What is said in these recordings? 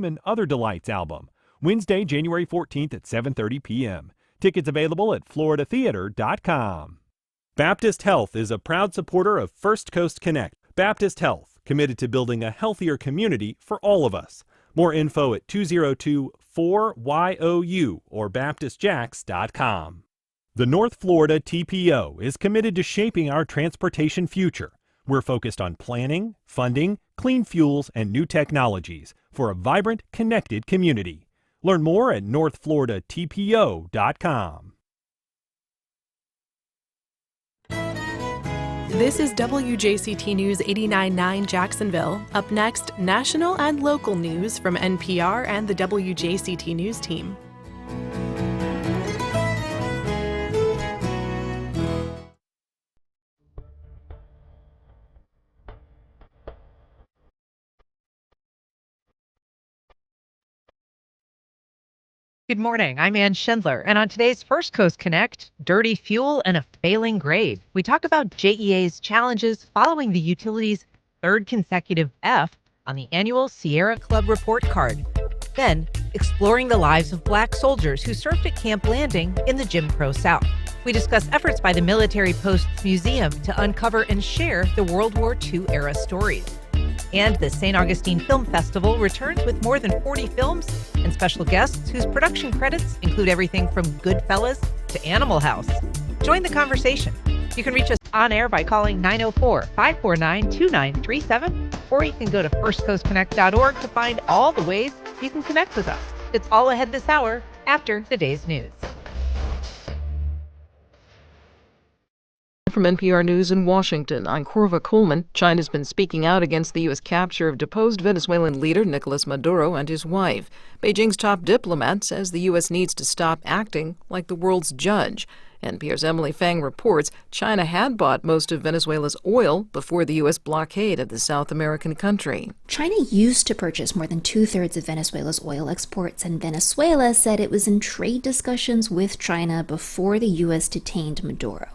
and Other Delights album, Wednesday, January 14th at 7:30 p.m. Tickets available at floridatheater.com. Baptist Health is a proud supporter of First Coast Connect. Baptist Health, committed to building a healthier community for all of us. More info at 202-4YOU or baptistjacks.com. The North Florida TPO is committed to shaping our transportation future. We're focused on planning, funding, clean fuels, and new technologies for a vibrant, connected community. Learn more at northfloridatpo.com. This is WJCT News 89.9 Jacksonville. Up next, national and local news from NPR and the WJCT News team. Good morning. I'm Ann Schindler, and on today's First Coast Connect, dirty fuel and a failing grade, we talk about JEA's challenges following the utility's third consecutive F on the annual Sierra Club report card. Then, exploring the lives of Black soldiers who served at Camp Landing in the Jim Crow South. We discuss efforts by the Military Posts Museum to uncover and share the World War II era stories. And the St. Augustine Film Festival returns with more than 40 films and special guests whose production credits include everything from Goodfellas to Animal House. Join the conversation. You can reach us on air by calling 904-549-2937, or you can go to firstcoastconnect.org to find all the ways you can connect with us. It's all ahead this hour after today's news. From NPR News in Washington, I'm Corva Coleman. China's been speaking out against the U.S. capture of deposed Venezuelan leader Nicolas Maduro and his wife. Beijing's top diplomat says the U.S. needs to stop acting like the world's judge. NPR's Emily Fang reports China had bought most of Venezuela's oil before the U.S. blockade of the South American country. China used to purchase more than two-thirds of Venezuela's oil exports, and Venezuela said it was in trade discussions with China before the U.S. detained Maduro.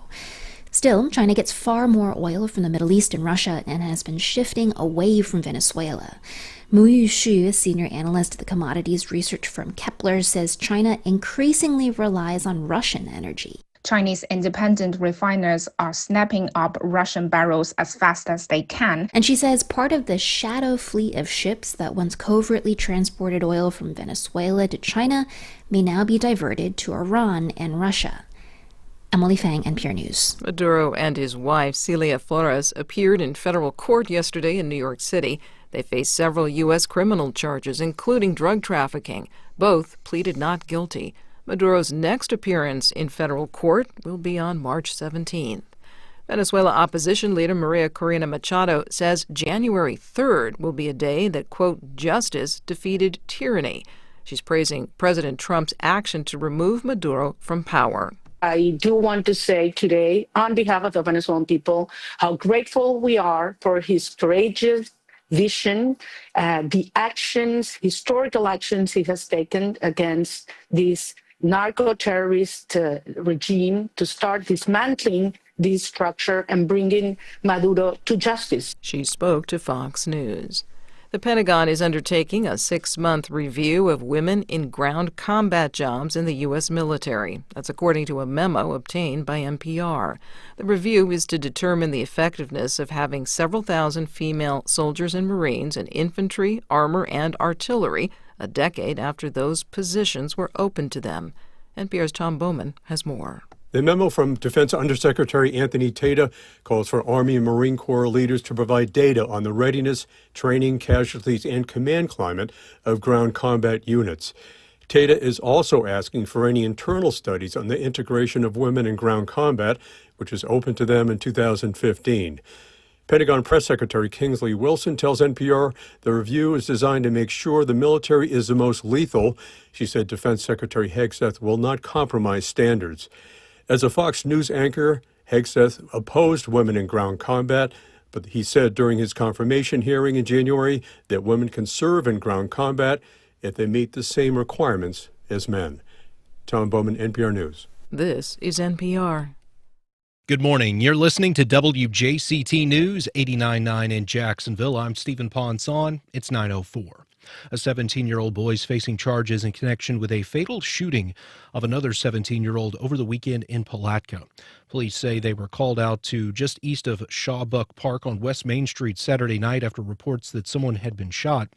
Still, China gets far more oil from the Middle East and Russia and has been shifting away from Venezuela. Mu Yushu, a senior analyst at the commodities research firm Kepler, says China increasingly relies on Russian energy. Chinese independent refiners are snapping up Russian barrels as fast as they can. And she says part of the shadow fleet of ships that once covertly transported oil from Venezuela to China may now be diverted to Iran and Russia. Emily Fang, NPR News. Maduro and his wife, Celia Flores, appeared in federal court yesterday in New York City. They face several U.S. criminal charges, including drug trafficking. Both pleaded not guilty. Maduro's next appearance in federal court will be on March 17th. Venezuela opposition leader Maria Corina Machado says January 3rd will be a day that, quote, justice defeated tyranny. She's praising President Trump's action to remove Maduro from power. I do want to say today, on behalf of the Venezuelan people, how grateful we are for his courageous vision, the actions, historical actions he has taken against this narco-terrorist regime to start dismantling this structure and bringing Maduro to justice. She spoke to Fox News. The Pentagon is undertaking a 6-month review of women in ground combat jobs in the U.S. military. That's according to a memo obtained by NPR. The review is to determine the effectiveness of having several thousand female soldiers and Marines in infantry, armor, and artillery a decade after those positions were open to them. NPR's Tom Bowman has more. The memo from Defense Undersecretary Anthony Tata calls for Army and Marine Corps leaders to provide data on the readiness, training, casualties, and command climate of ground combat units. Tata is also asking for any internal studies on the integration of women in ground combat, which was open to them in 2015. Pentagon Press Secretary Kingsley Wilson tells NPR the review is designed to make sure the military is the most lethal. She said Defense Secretary Hegseth will not compromise standards. As a Fox News anchor, Hegseth opposed women in ground combat, but he said during his confirmation hearing in January that women can serve in ground combat if they meet the same requirements as men. Tom Bowman, NPR News. This is NPR. Good morning. You're listening to WJCT News 89.9 in Jacksonville. I'm Stephen Ponson. It's 9:04. A 17-year-old boy is facing charges in connection with a fatal shooting of another 17-year-old over the weekend in Palatka. Police say they were called out to just east of Shawbuck Park on West Main Street Saturday night after reports that someone had been shot.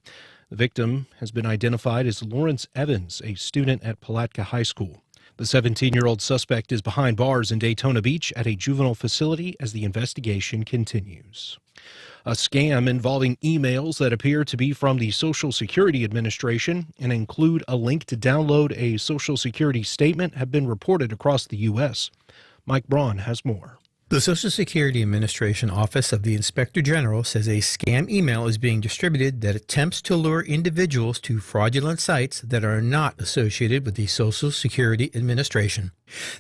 The victim has been identified as Lawrence Evans, a student at Palatka High School. The 17-year-old suspect is behind bars in Daytona Beach at a juvenile facility as the investigation continues. A scam involving emails that appear to be from the Social Security Administration and include a link to download a Social Security statement have been reported across the U.S. Mike Braun has more. The Social Security Administration Office of the Inspector General says a scam email is being distributed that attempts to lure individuals to fraudulent sites that are not associated with the Social Security Administration.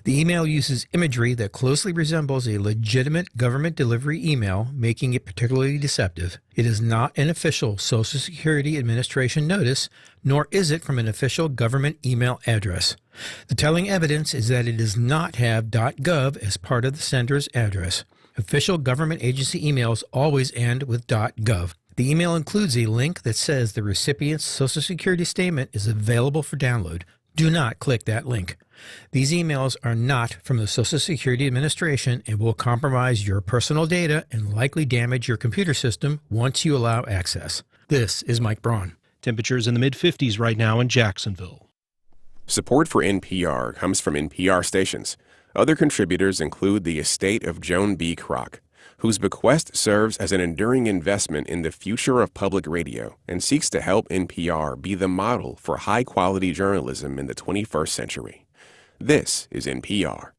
The email uses imagery that closely resembles a legitimate government delivery email, making it particularly deceptive. It is not an official Social Security Administration notice, nor is it from an official government email address. The telling evidence is that it does not have .gov as part of the sender's address. Official government agency emails always end with .gov. The email includes a link that says the recipient's Social Security statement is available for download. Do not click that link. These emails are not from the Social Security Administration and will compromise your personal data and likely damage your computer system once you allow access. This is Mike Braun. Temperatures in the mid-50s right now in Jacksonville. Support for NPR comes from NPR stations. Other contributors include the estate of Joan B. Kroc, whose bequest serves as an enduring investment in the future of public radio and seeks to help NPR be the model for high-quality journalism in the 21st century. This is NPR.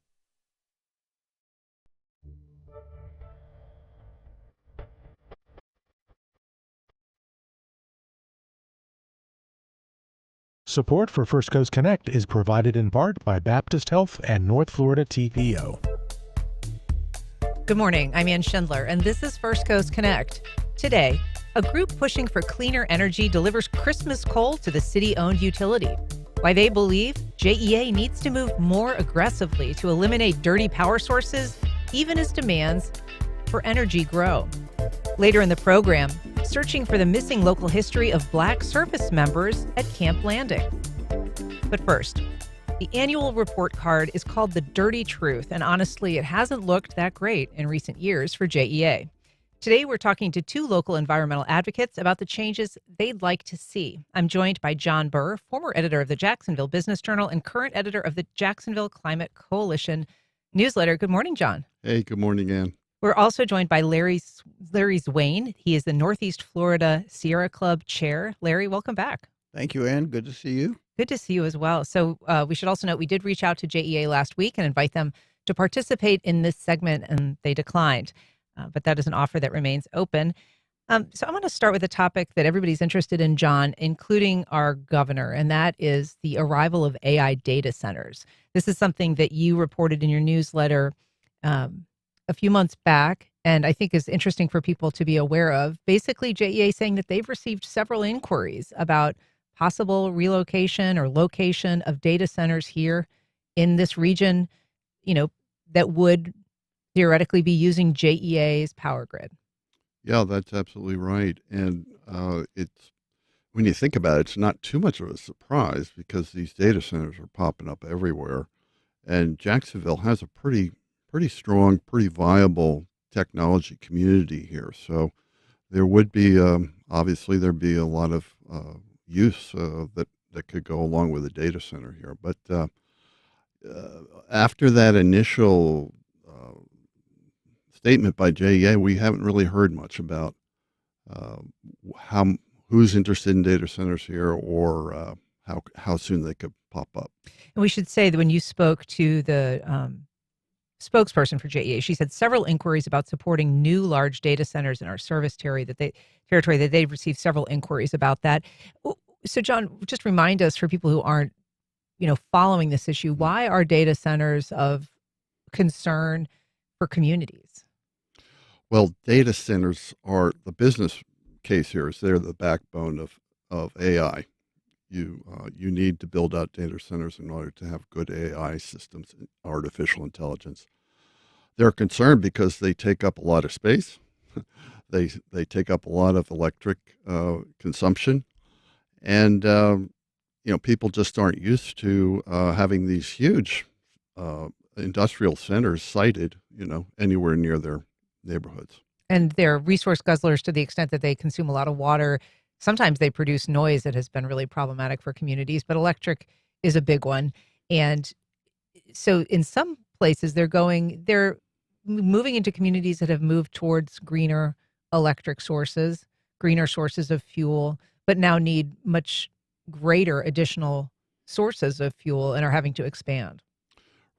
Support for First Coast Connect is provided in part by Baptist Health and North Florida TPO. Good morning. I'm Ann Schindler, and this is First Coast Connect. Today, a group pushing for cleaner energy delivers Christmas coal to the city-owned utility. Why they believe JEA needs to move more aggressively to eliminate dirty power sources, even as demands for energy grow. Later in the program, searching for the missing local history of Black service members at Camp Landing. But first, the annual report card is called The Dirty Truth, and honestly, it hasn't looked that great in recent years for JEA. Today, we're talking to two local environmental advocates about the changes they'd like to see. I'm joined by John Burr, former editor of the Jacksonville Business Journal and current editor of the Jacksonville Climate Coalition newsletter. Good morning, John. Hey, good morning, Ann. We're also joined by Larry Zwain. He is the Northeast Florida Sierra Club chair. Larry, welcome back. Thank you, Ann. Good to see you. Good to see you as well. So we should also note we did reach out to JEA last week and invite them to participate in this segment, and they declined. But that is an offer that remains open. So I'm going to start with a topic that everybody's interested in, John, including our governor, and that is the arrival of AI data centers. This is something that you reported in your newsletter a few months back, and I think is interesting for people to be aware of. Basically, JEA saying that they've received several inquiries about possible relocation or location of data centers here in this region, that would theoretically be using JEA's power grid. Yeah, that's absolutely right. And it's when you think about it, it's not too much of a surprise because these data centers are popping up everywhere. And Jacksonville has a pretty strong, pretty viable technology community here. So there would be, obviously, there'd be a lot of use that could go along with a data center here. But after that initial statement by JEA, we haven't really heard much about who's interested in data centers here or how soon they could pop up. And we should say that when you spoke to the spokesperson for JEA, she said several inquiries about supporting new large data centers in our service territory that they've received several inquiries about that. So, John, just remind us, for people who aren't, following this issue, why are data centers of concern for communities? Well, data centers are the business case here. Is they're the backbone of AI. You need to build out data centers in order to have good AI systems, artificial intelligence. They're concerned because they take up a lot of space. They take up a lot of electric consumption, And, people just aren't used to having these huge industrial centers sited, anywhere near their neighborhoods. And they're resource guzzlers to the extent that they consume a lot of water. Sometimes they produce noise that has been really problematic for communities, but electric is a big one. And so in some places they're moving into communities that have moved towards greener electric sources, greener sources of fuel, but now need much greater additional sources of fuel and are having to expand.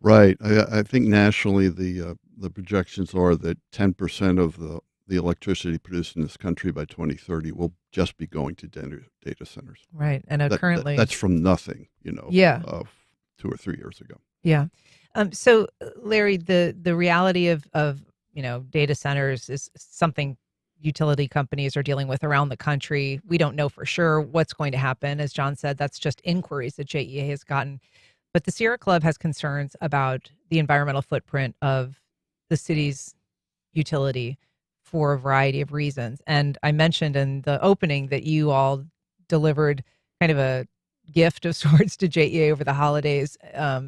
Right. I think nationally the projections are that 10% of the electricity produced in this country by 2030 will just be going to data centers. Right. And currently that's from nothing, Yeah. 2 or 3 years ago. Yeah. So Larry, the reality of data centers is something utility companies are dealing with around the country. We don't know for sure what's going to happen. As John said, that's just inquiries that JEA has gotten. But the Sierra Club has concerns about the environmental footprint of the city's utility for a variety of reasons. And I mentioned in the opening that you all delivered kind of a gift of sorts to JEA over the holidays.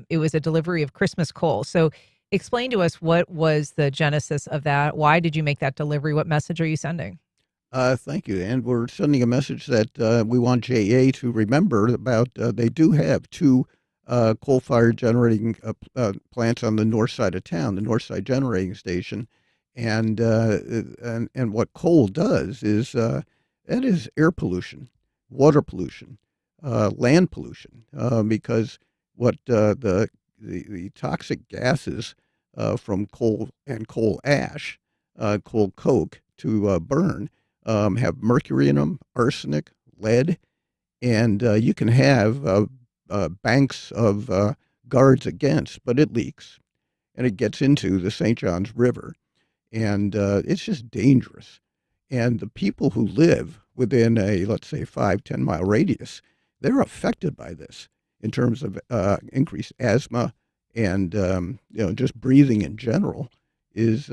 It was a delivery of Christmas coal. So explain to us, what was the genesis of that? Why did you make that delivery? What message are you sending? Thank you. And we're sending a message that we want JEA to remember about. They do have two coal-fired generating plants on the north side of town, the North Side Generating Station. And what coal does is that is air pollution, water pollution, land pollution, because what the toxic gases from coal and coal ash, coal coke to burn, have mercury in them, arsenic, lead, and you can have banks of guards against, but it leaks, and it gets into the St. Johns River, and it's just dangerous. And the people who live within a, let's say, 5-10 mile radius, they're affected by this in terms of increased asthma, and just breathing in general is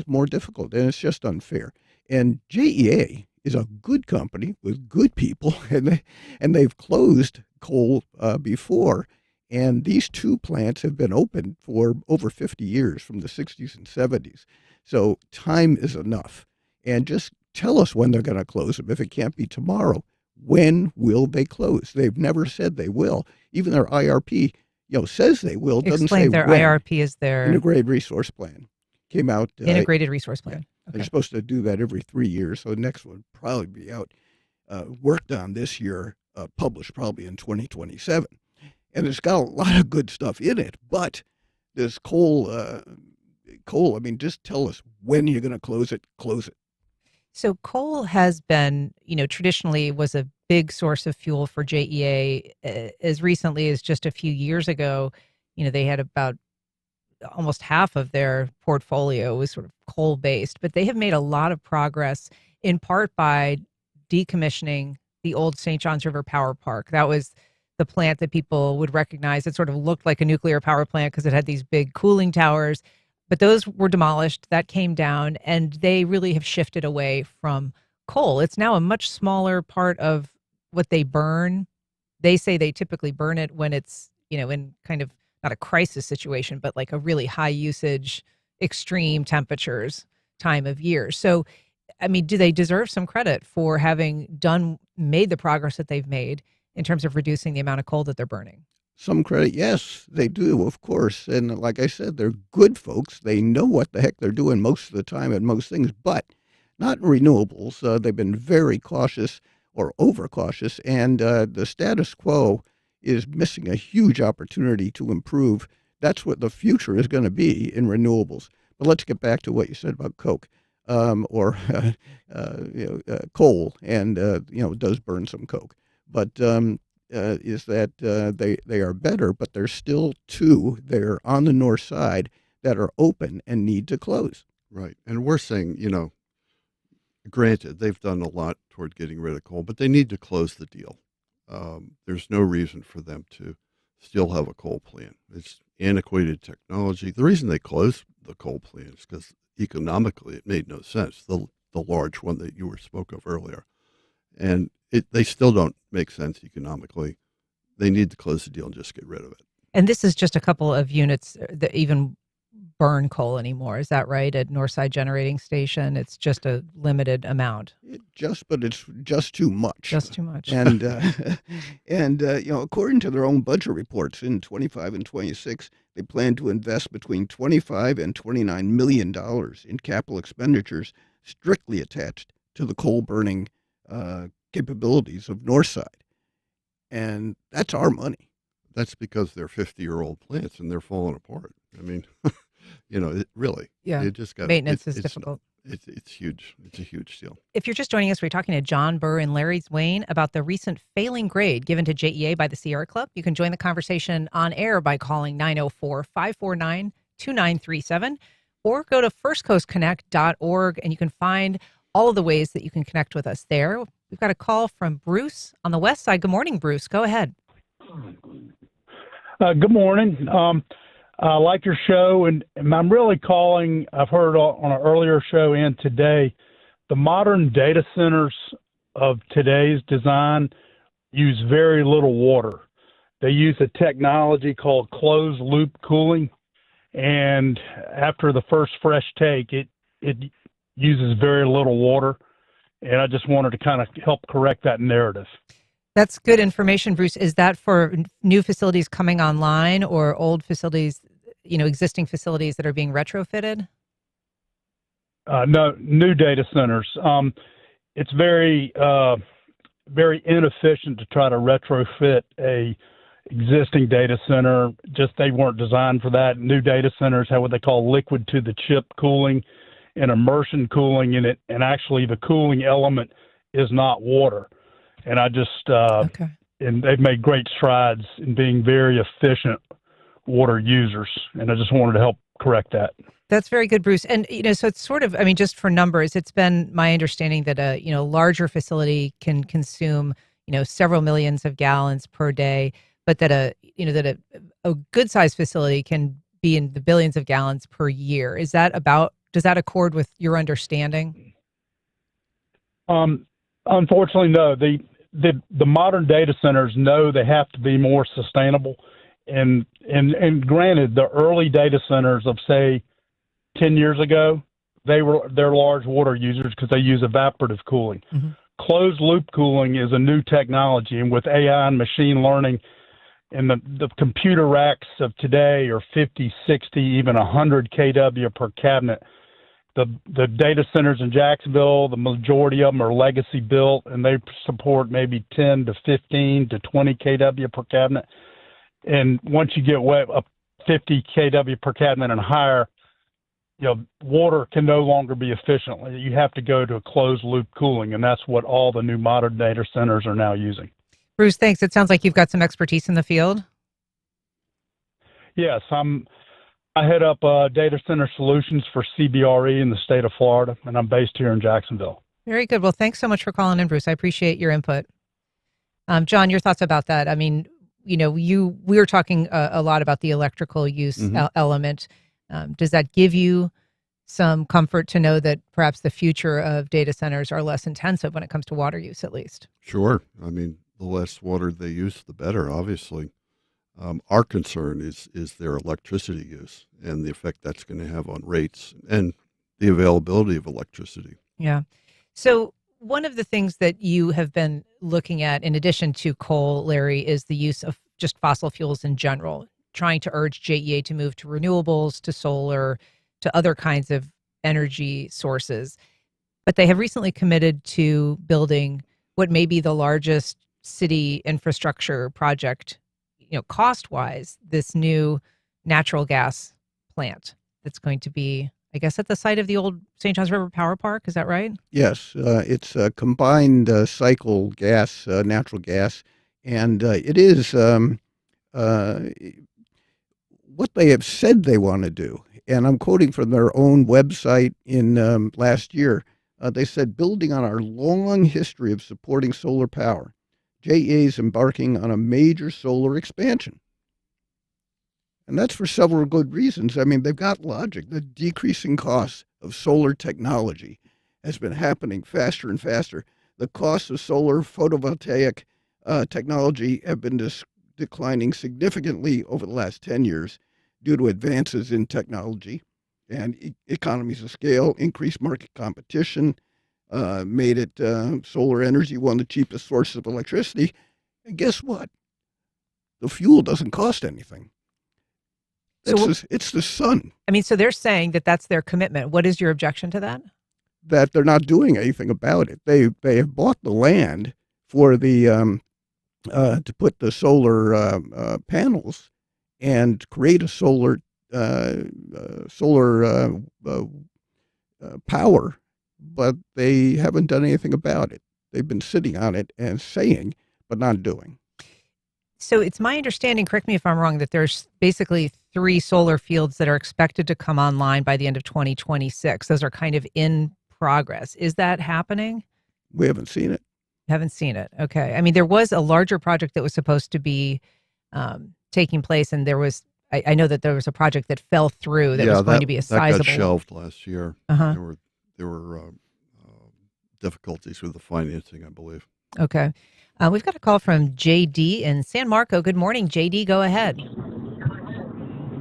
more difficult, and it's just unfair. And JEA is a good company with good people, and they've closed coal before, and these two plants have been open for over 50 years, from the 60s and 70s. So time is enough, and just tell us when they're going to close them. If it can't be tomorrow, when will they close? They've never said they will. Even their IRP, says they will. Doesn't say their when. IRP is their Integrated Resource Plan. Came out. Integrated Resource Plan. Okay. They're supposed to do that every 3 years. So the next one would probably be out, worked on this year, published probably in 2027. And it's got a lot of good stuff in it. But this coal, I mean, just tell us when you're going to close it. Close it. So coal has been, traditionally was a big source of fuel for JEA. As recently as just a few years ago, they had about almost half of their portfolio was sort of coal-based. But they have made a lot of progress, in part by decommissioning the old St. Johns River Power Park. That was the plant that people would recognize. It sort of looked like a nuclear power plant because it had these big cooling towers. But those were demolished. That came down, and they really have shifted away from coal. It's now a much smaller part of what they burn. They say they typically burn it when it's, in kind of not a crisis situation, but like a really high usage, extreme temperatures time of year. So, I mean, do they deserve some credit for having made the progress that they've made in terms of reducing the amount of coal that they're burning? Some credit, yes, they do, of course. And like I said, they're good folks. They know what the heck they're doing most of the time at most things, but not in renewables. They've been very cautious or overcautious, and the status quo is missing a huge opportunity to improve. That's what the future is going to be in renewables. But let's get back to what you said about coke or coal, and does burn some coke. But is that they are better, but there's still two there on the north side that are open and need to close. Right. And we're saying, granted, they've done a lot toward getting rid of coal, but they need to close the deal. There's no reason for them to still have a coal plant. It's antiquated technology. The reason they closed the coal plant is because economically it made no sense, the large one that you spoke of earlier. And they still don't make sense economically. They need to close the deal and just get rid of it. And this is just a couple of units that even burn coal anymore. Is that right? At Northside Generating Station, it's just a limited amount. But it's just too much. Just too much. And according to their own budget reports in 25 and 26, they plan to invest between $25 and $29 million in capital expenditures strictly attached to the coal burning capabilities of Northside. And that's our money. That's because they're 50-year-old plants and they're falling apart. I mean, really. Yeah. It just got Maintenance is difficult. It's huge. It's a huge deal. If you're just joining us, we're talking to John Burr and Larry Zwain about the recent failing grade given to JEA by the Sierra Club. You can join the conversation on air by calling 904-549-2937 or go to firstcoastconnect.org and you can find all of the ways that you can connect with us there. We've got a call from Bruce on the west side. Good morning, Bruce. Go ahead. Good morning. I like your show, and I'm really calling, I've heard on an earlier show and today, the modern data centers of today's design use very little water. They use a technology called closed-loop cooling, and after the first fresh take, it uses very little water, and I just wanted to kind of help correct that narrative. That's good information, Bruce. Is that for new facilities coming online or old facilities, existing facilities that are being retrofitted? No, new data centers. It's very, very inefficient to try to retrofit a existing data center. Just they weren't designed for that. New data centers have what they call liquid to the chip cooling and immersion cooling in it, and actually the cooling element is not water. And I just, and they've made great strides in being very efficient water users. And I just wanted to help correct that. That's very good, Bruce. And, so it's sort of, just for numbers, it's been my understanding that a, larger facility can consume, several millions of gallons per day, but that a good sized facility can be in the billions of gallons per year. Does that accord with your understanding? Unfortunately, no. The modern data centers know they have to be more sustainable, and granted, the early data centers of say 10 years ago, they're large water users because they use evaporative cooling. Mm-hmm. Closed loop cooling is a new technology, and with AI and machine learning, and the computer racks of today are 50, 60, even 100 kW per cabinet. The data centers in Jacksonville, the majority of them are legacy built, and they support maybe 10 to 15 to 20 kW per cabinet. And once you get up 50 kW per cabinet and higher, water can no longer be efficient. You have to go to a closed loop cooling, and that's what all the new modern data centers are now using. Bruce, thanks. It sounds like you've got some expertise in the field. Yes, I head up data center solutions for CBRE in the state of Florida, and I'm based here in Jacksonville. Very good. Well, thanks so much for calling in, Bruce. I appreciate your input. John, your thoughts about that? We were talking a lot about the electrical use element. Does that give you some comfort to know that perhaps the future of data centers are less intensive when it comes to water use, at least? Sure. The less water they use, the better, obviously. Our concern is their electricity use and the effect that's going to have on rates and the availability of electricity. Yeah. So one of the things that you have been looking at, in addition to coal, Larry, is the use of just fossil fuels in general, trying to urge JEA to move to renewables, to solar, to other kinds of energy sources. But they have recently committed to building what may be the largest city infrastructure project, cost-wise, this new natural gas plant that's going to be, I guess, at the site of the old St. Johns River Power Park. Is that right? Yes. It's a combined cycle gas, natural gas, and it is what they have said they want to do. And I'm quoting from their own website in last year. They said, building on our long history of supporting solar power, JEA is embarking on a major solar expansion. And that's for several good reasons. They've got logic. The decreasing costs of solar technology has been happening faster and faster. the costs of solar photovoltaic technology have been declining significantly over the last 10 years due to advances in technology and economies of scale, increased market competition, made it solar energy one of the cheapest sources of electricity. And guess what? The fuel doesn't cost anything. It's the sun. I mean, so they're saying that that's their commitment. What is your objection to that? That they're not doing anything about it. They have bought the land for the to put the solar panels and create a solar power, but they haven't done anything about it. They've been sitting on it and saying, but not doing. So it's my understanding, correct me if I'm wrong, that there's basically 3 solar fields that are expected to come online by the end of 2026. Those are kind of in progress. Is that happening? We haven't seen it. Haven't seen it. Okay. I mean, there was a larger project that was supposed to be taking place, and there was, I know that there was a project that fell through that was going to be a sizable. That got shelved last year. Uh-huh. There were difficulties with the financing, I believe. Okay. We've got a call from JD in San Marco. Good morning, JD. Go ahead.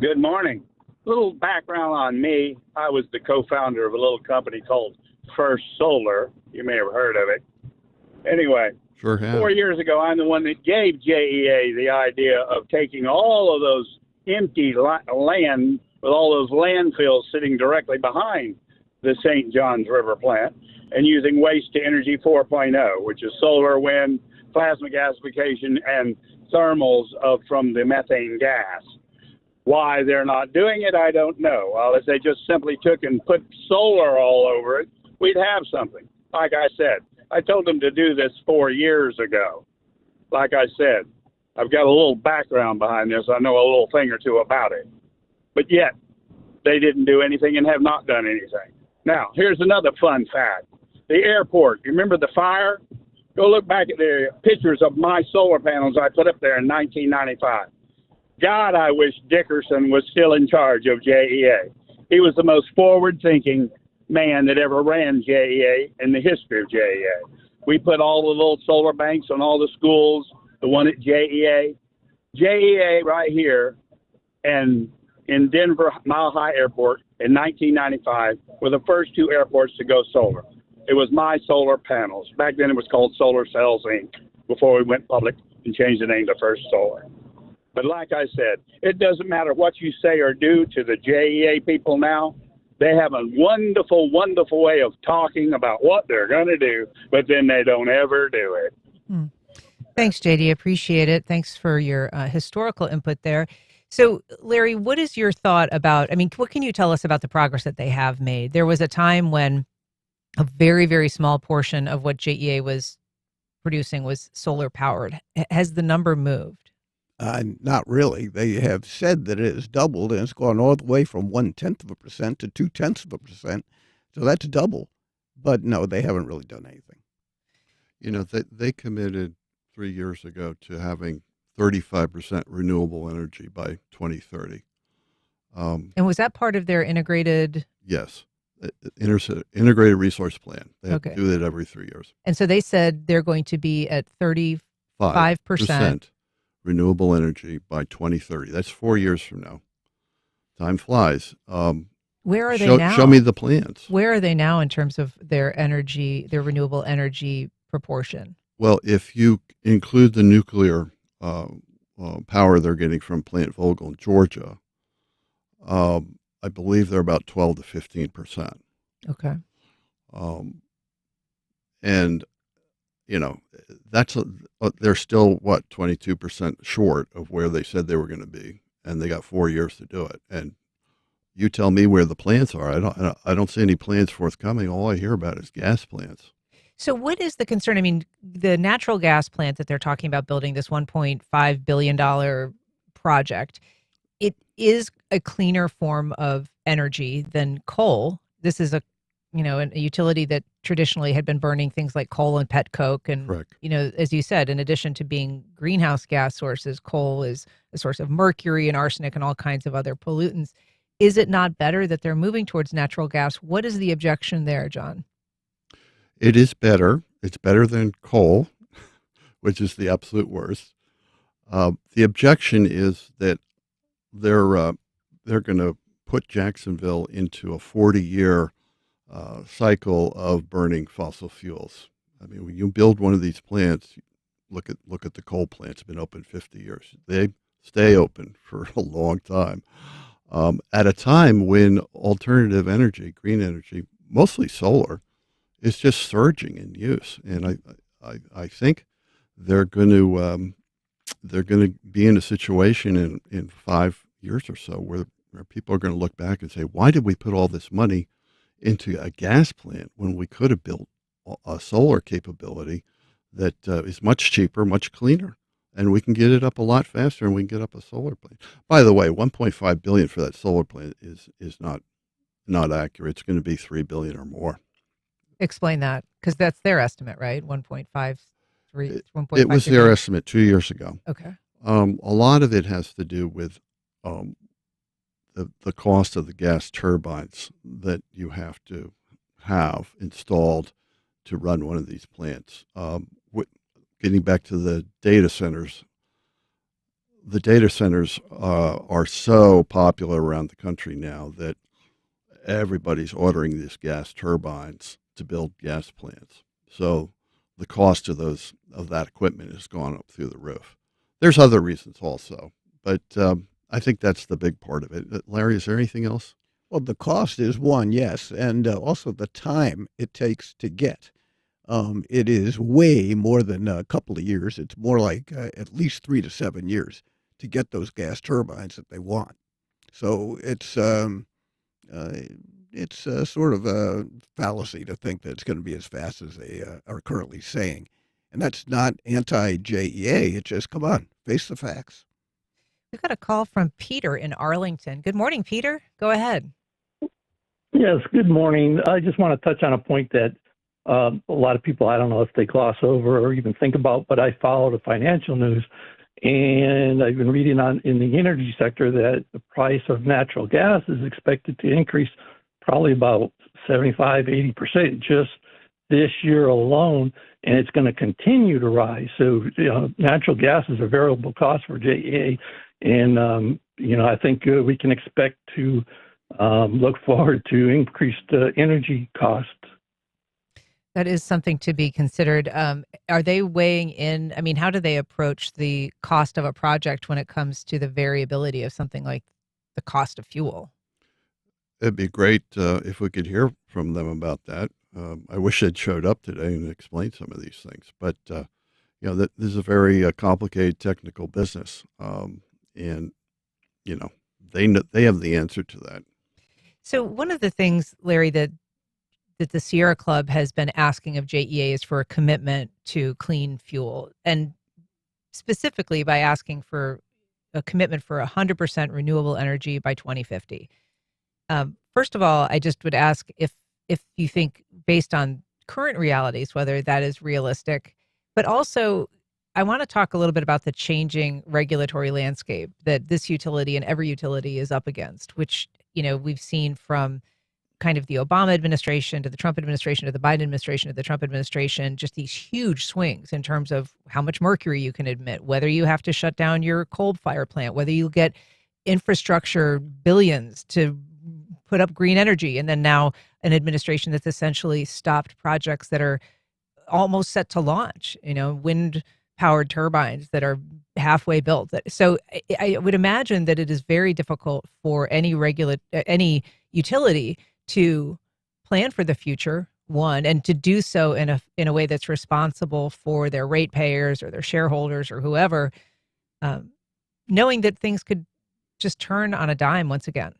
Good morning. Little background on me. I was the co-founder of a little company called First Solar. You may have heard of it. Anyway, sure have. 4 years ago, I'm the one that gave JEA the idea of taking all of those empty land with all those landfills sitting directly behind the St. Johns River plant and using waste to energy 4.0, which is solar, wind, plasma gasification, and thermals from the methane gas. Why they're not doing it, I don't know. Well, if they just simply took and put solar all over it, we'd have something. Like I said, I told them to do this 4 years ago. Like I said, I've got a little background behind this. I know a little thing or two about it. But yet, they didn't do anything and have not done anything. Now, here's another fun fact. The airport, you remember the fire? Go look back at the pictures of my solar panels I put up there in 1995. God, I wish Dickerson was still in charge of JEA. He was the most forward-thinking man that ever ran JEA in the history of JEA. We put all the little solar banks on all the schools, the one at JEA. JEA right here and in Denver Mile High Airport in 1995 were the first 2 airports to go solar. It was my solar panels. Back then it was called Solar Cells, Inc., before we went public and changed the name to First Solar. But like I said, it doesn't matter what you say or do to the JEA people now. They have a wonderful, wonderful way of talking about what they're going to do, but then they don't ever do it. Thanks, JD. Appreciate it. Thanks for your historical input there. So, Larry, what is your thought about, I mean, what can you tell us about the progress that they have made? There was a time when a very, very small portion of what JEA was producing was solar powered. Has the number moved? Not really. They have said that it has doubled, and it's gone all the way from 0.1% to 0.2%. So that's double. But no, they haven't really done anything. You know, they committed 3 years ago to having 35% renewable energy by 2030. And was that part of their integrated? Yes. Integrated resource plan. They have Okay. to do that every 3 years. And so they said they're going to be at 35%. Renewable energy by 2030. That's 4 years from now. Time flies. Where are they now? Show me the plans. Where are they now in terms of their energy, their renewable energy proportion? Well, if you include the nuclear power they're getting from Plant Vogtle in Georgia, I believe they're about 12 to 15%. Okay. And you know, they're still, 22% short of where they said they were going to be, and they got 4 years to do it. And you tell me where the plants are. I don't see any plans forthcoming. All I hear about is gas plants. So what is the concern? I mean, the natural gas plant that they're talking about building, this $1.5 billion project, it is a cleaner form of energy than coal. This is a utility that traditionally had been burning things like coal and pet coke. And, Correct. As you said, in addition to being greenhouse gas sources, coal is a source of mercury and arsenic and all kinds of other pollutants. Is it not better that they're moving towards natural gas? What is the objection there, John? It is better. It's better than coal, which is the absolute worst. The objection is that they're going to put Jacksonville into a 40-year cycle of burning fossil fuels. I mean, when you build one of these plants, look at the coal plants. Been open 50 years. They stay open for a long time. At a time when alternative energy, green energy, mostly solar, is just surging in use, and I think they're going to be in a situation in 5 years or so where people are going to look back and say, why did we put all this money into a gas plant when we could have built a solar capability that is much cheaper, much cleaner, and we can get it up a lot faster, and we can get up a solar plant. By the way, $1.5 billion for that solar plant is not accurate. It's going to be $3 billion or more. Explain that, because that's their estimate, right? 1.53. It was their estimate 2 years ago. Okay. A lot of it has to do with the cost of the gas turbines that you have to have installed to run one of these plants. Getting back to the data centers are so popular around the country now that everybody's ordering these gas turbines to build gas plants. So the cost of that equipment has gone up through the roof. There's other reasons also, but I think that's the big part of it. Larry, is there anything else? Well, the cost is one, yes, and also the time it takes to get. It is way more than a couple of years. It's more like at least 3 to 7 years to get those gas turbines that they want. So it's sort of a fallacy to think that it's going to be as fast as they are currently saying. And that's not anti-JEA. It's just, come on, face the facts. We've got a call from Peter in Arlington. Good morning, Peter. Go ahead. Yes, good morning. I just want to touch on a point that a lot of people, I don't know if they gloss over or even think about, but I follow the financial news, and I've been reading in the energy sector that the price of natural gas is expected to increase probably about 75-80% just this year alone, and it's going to continue to rise. So, natural gas is a variable cost for JEA, and I think we can expect to look forward to increased energy costs. That is something to be considered. Are they weighing in? I mean, how do they approach the cost of a project when it comes to the variability of something like the cost of fuel? It'd be great if we could hear from them about that. I wish they'd showed up today and explained some of these things. But, this is a very complicated technical business. And, they have the answer to that. So one of the things, Larry, that the Sierra Club has been asking of JEA is for a commitment to clean fuel, and specifically by asking for a commitment for 100% renewable energy by 2050. First of all, I just would ask if you think, based on current realities, whether that is realistic, but also I want to talk a little bit about the changing regulatory landscape that this utility and every utility is up against, which, we've seen from kind of the Obama administration to the Trump administration to the Biden administration to the Trump administration, just these huge swings in terms of how much mercury you can emit, whether you have to shut down your coal-fired plant, whether you get infrastructure billions to put up green energy, and then now an administration that's essentially stopped projects that are almost set to launch, wind-powered turbines that are halfway built. So I would imagine that it is very difficult for any utility to plan for the future, one, and to do so in a way that's responsible for their ratepayers or their shareholders or whoever, knowing that things could just turn on a dime once again.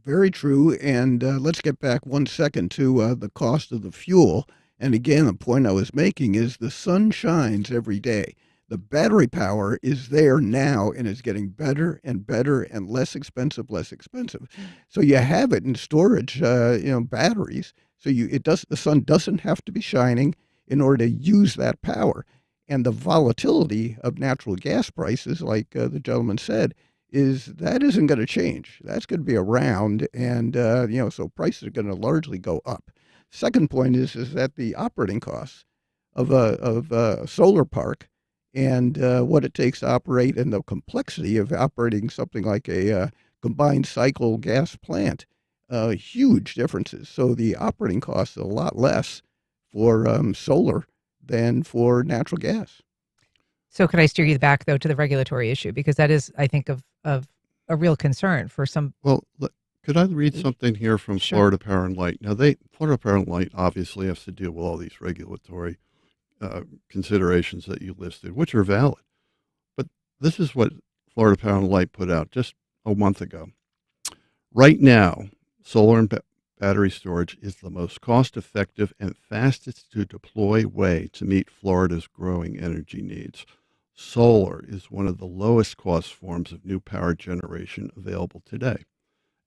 Very true. And let's get back 1 second to the cost of the fuel. And again, the point I was making is the sun shines every day. The battery power is there now and is getting better and better and less expensive. So you have it in storage, batteries. So the sun doesn't have to be shining in order to use that power. And the volatility of natural gas prices, like the gentleman said, isn't going to change. That's going to be around, and so prices are going to largely go up. Second point is that the operating costs of a solar park and what it takes to operate and the complexity of operating something like a combined cycle gas plant. Huge differences. So the operating costs are a lot less for solar than for natural gas. So could I steer you back, though, to the regulatory issue? Because that is, I think, of a real concern for some. Well, could I read something here from Sure. Florida Power and Light? Now, Florida Power and Light obviously has to deal with all these regulatory considerations that you listed, which are valid. But this is what Florida Power and Light put out just a month ago. Right now, solar and battery storage is the most cost-effective and fastest to deploy way to meet Florida's growing energy needs. Solar is one of the lowest cost forms of new power generation available today.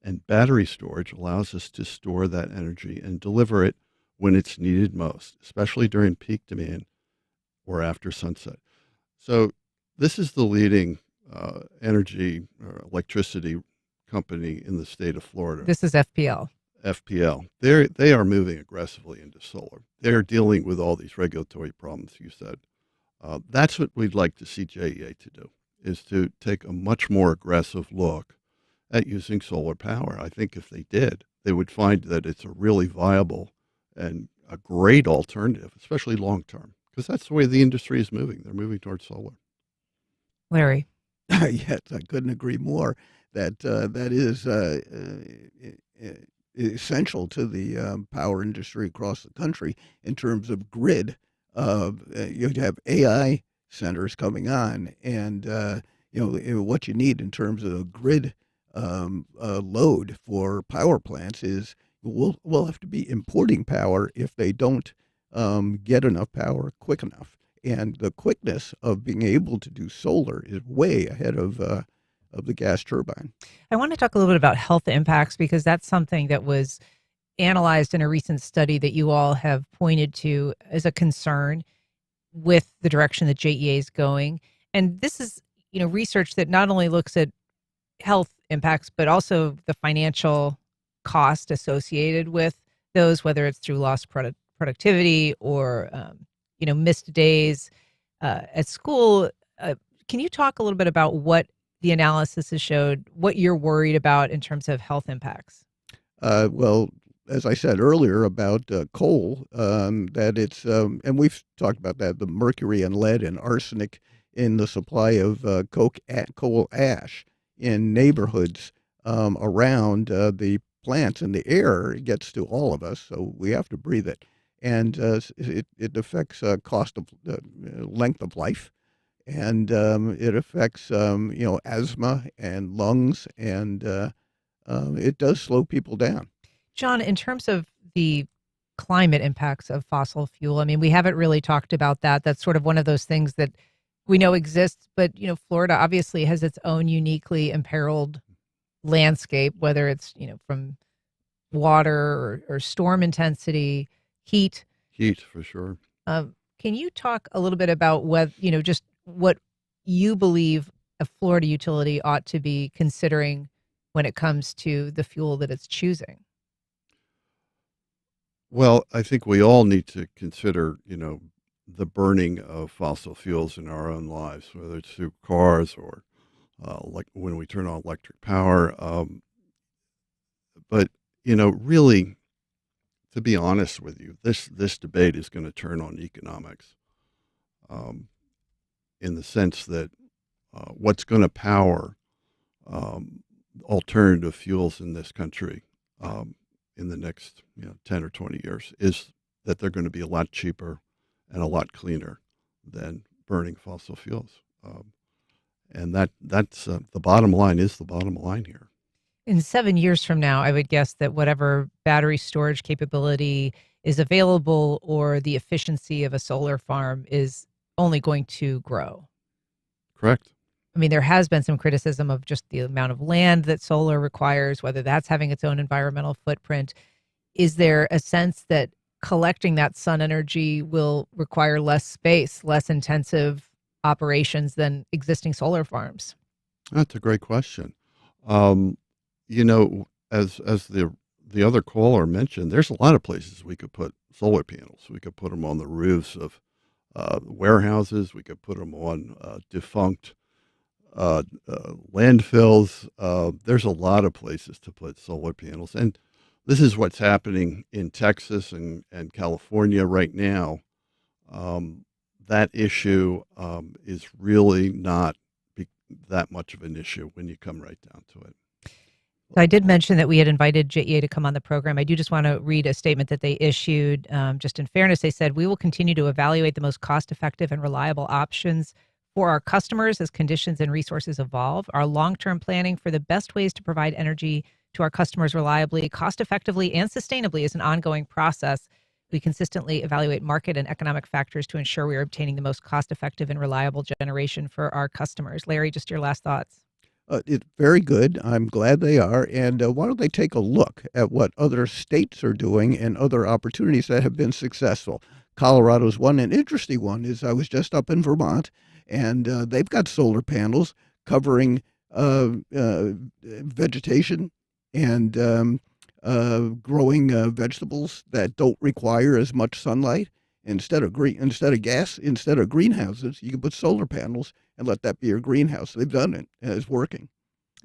And battery storage allows us to store that energy and deliver it when it's needed most, especially during peak demand or after sunset. So this is the leading energy or electricity company in the state of Florida. This is FPL. FPL. They are moving aggressively into solar. They're dealing with all these regulatory problems you said. That's what we'd like to see JEA to do, is to take a much more aggressive look at using solar power. I think if they did, they would find that it's a really viable and a great alternative, especially long term, because that's the way the industry is moving. They're moving towards solar. Larry. Yes, I couldn't agree more. That is essential to the power industry across the country in terms of grid. You have AI centers coming on, and what you need in terms of a grid load for power plants is we'll have to be importing power if they don't get enough power quick enough. And the quickness of being able to do solar is way ahead of the gas turbine. I want to talk a little bit about health impacts, because that's something that was analyzed in a recent study that you all have pointed to as a concern with the direction that JEA is going. And this is, research that not only looks at health impacts, but also the financial cost associated with those, whether it's through lost productivity or, missed days at school. Can you talk a little bit about what the analysis has showed, what you're worried about in terms of health impacts? Well, as I said earlier about coal, that it's, and we've talked about that, the mercury and lead and arsenic in the supply of coal ash in neighborhoods around the plants, and the air gets to all of us, so we have to breathe it. And it affects cost of length of life, and it affects asthma and lungs, and it does slow people down. John, in terms of the climate impacts of fossil fuel, I mean, we haven't really talked about that. That's sort of one of those things that we know exists, but Florida obviously has its own uniquely imperiled landscape, whether it's from water or storm intensity, heat for sure. Can you talk a little bit about just what you believe a Florida utility ought to be considering when it comes to the fuel that it's choosing? Well, I think we all need to consider, the burning of fossil fuels in our own lives, whether it's through cars or like when we turn on electric power. But, really, to be honest with you, this debate is going to turn on economics, in the sense that what's going to power alternative fuels in this country in the next 10 or 20 years is that they're going to be a lot cheaper and a lot cleaner than burning fossil fuels. And that's the bottom line is the bottom line here. In 7 years from now, I would guess that whatever battery storage capability is available or the efficiency of a solar farm is only going to grow. Correct. I mean, there has been some criticism of just the amount of land that solar requires, whether that's having its own environmental footprint. Is there a sense that collecting that sun energy will require less space, less intensive operations than existing solar farms? That's a great question. As the other caller mentioned, there's a lot of places we could put solar panels. We could put them on the roofs of warehouses. We could put them on defunct landfills. There's a lot of places to put solar panels. And this is what's happening in Texas and California right now. That issue is really not that much of an issue when you come right down to it. So I did mention that we had invited JEA to come on the program. I do just want to read a statement that they issued. Just in fairness, they said, "We will continue to evaluate the most cost-effective and reliable options for our customers as conditions and resources evolve. Our long-term planning for the best ways to provide energy to our customers reliably, cost-effectively, and sustainably is an ongoing process. We consistently evaluate market and economic factors to ensure we are obtaining the most cost-effective and reliable generation for our customers." Larry, just your last thoughts. It's very good. I'm glad they are. And why don't they take a look at what other states are doing and other opportunities that have been successful? Colorado's one. An interesting one is I was just up in Vermont, and they've got solar panels covering vegetation and growing vegetables that don't require as much sunlight. Instead of greenhouses, you can put solar panels and let that be your greenhouse. They've done it, and it's working.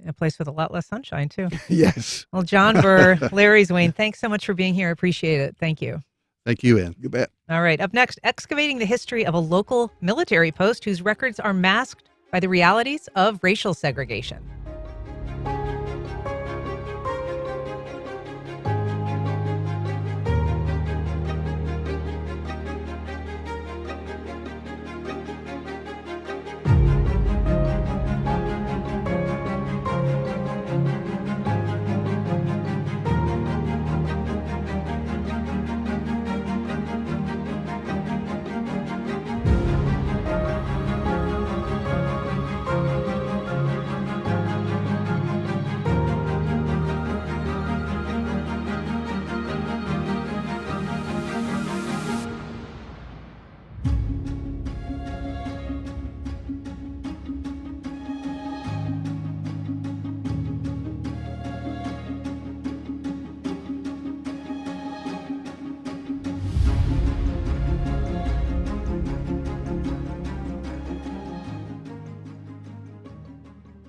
A place with a lot less sunshine, too. Yes. Well, John Burr, Larry Zwain, thanks so much for being here. I appreciate it. Thank you. Thank you, Ann. You bet. All right. Up next, excavating the history of a local military post whose records are masked by the realities of racial segregation.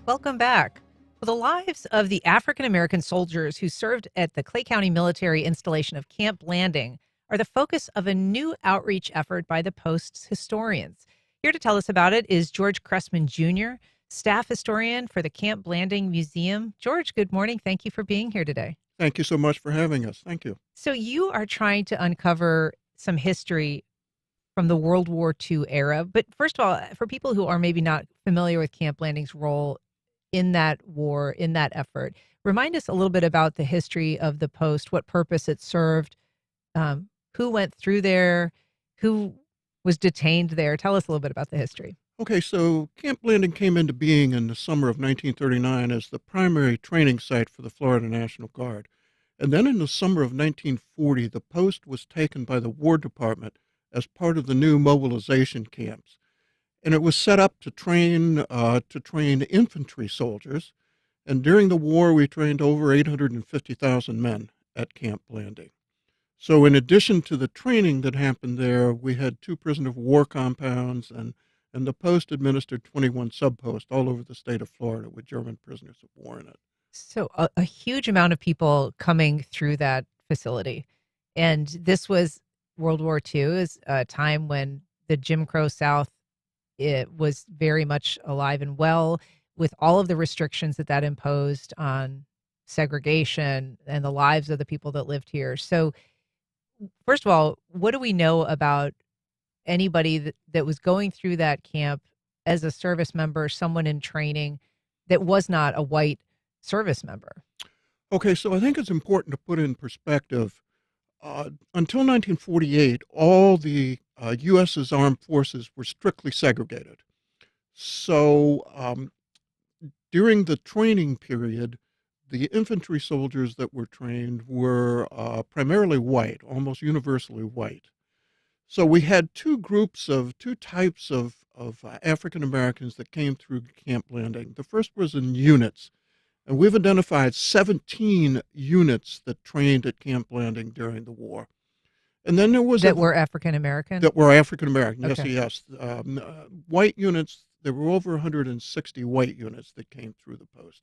Welcome back. Well, the lives of the African-American soldiers who served at the Clay County military installation of Camp Blanding are the focus of a new outreach effort by the post's historians. Here to tell us about it is George Cressman Jr., staff historian for the Camp Blanding Museum. George, good morning. Thank you for being here today. Thank you so much for having us. Thank you. So you are trying to uncover some history from the World War II era. But first of all, for people who are maybe not familiar with Camp Blanding's role in that war, in that effort, remind us a little bit about the history of the post, what purpose it served, who went through there, who was detained there. Tell us a little bit about the history. Okay, so Camp Blanding came into being in the summer of 1939 as the primary training site for the Florida National Guard. And then in the summer of 1940, the post was taken by the War Department as part of the new mobilization camps. And it was set up to train infantry soldiers. And during the war, we trained over 850,000 men at Camp Blanding. So in addition to the training that happened there, we had 2 prisoner of war compounds, and the post administered 21 subposts all over the state of Florida with German prisoners of war in it. So a huge amount of people coming through that facility. And this was World War II, is a time when the Jim Crow South, it was very much alive and well, with all of the restrictions that imposed on segregation and the lives of the people that lived here. So first of all, what do we know about anybody that was going through that camp as a service member, someone in training that was not a white service member? Okay, so I think it's important to put in perspective, until 1948, all the U.S.'s armed forces were strictly segregated. So during the training period, the infantry soldiers that were trained were primarily white, almost universally white. So we had two types of African Americans that came through Camp Blanding. The first was in units, and we've identified 17 units that trained at Camp Blanding during the war. And then there was that were African American? That were African American, Okay. yes. White units, there were over 160 white units that came through the post.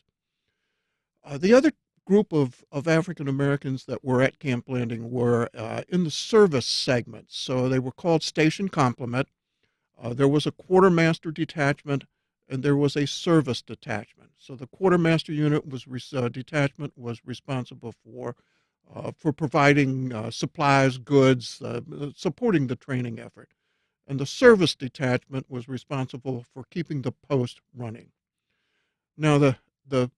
The other group of African Americans that were at Camp Landing were in the service segments. So they were called Station Complement. There was a quartermaster detachment, and there was a service detachment. So the quartermaster unit detachment was responsible for providing supplies, goods, supporting the training effort. And the service detachment was responsible for keeping the post running. Now, the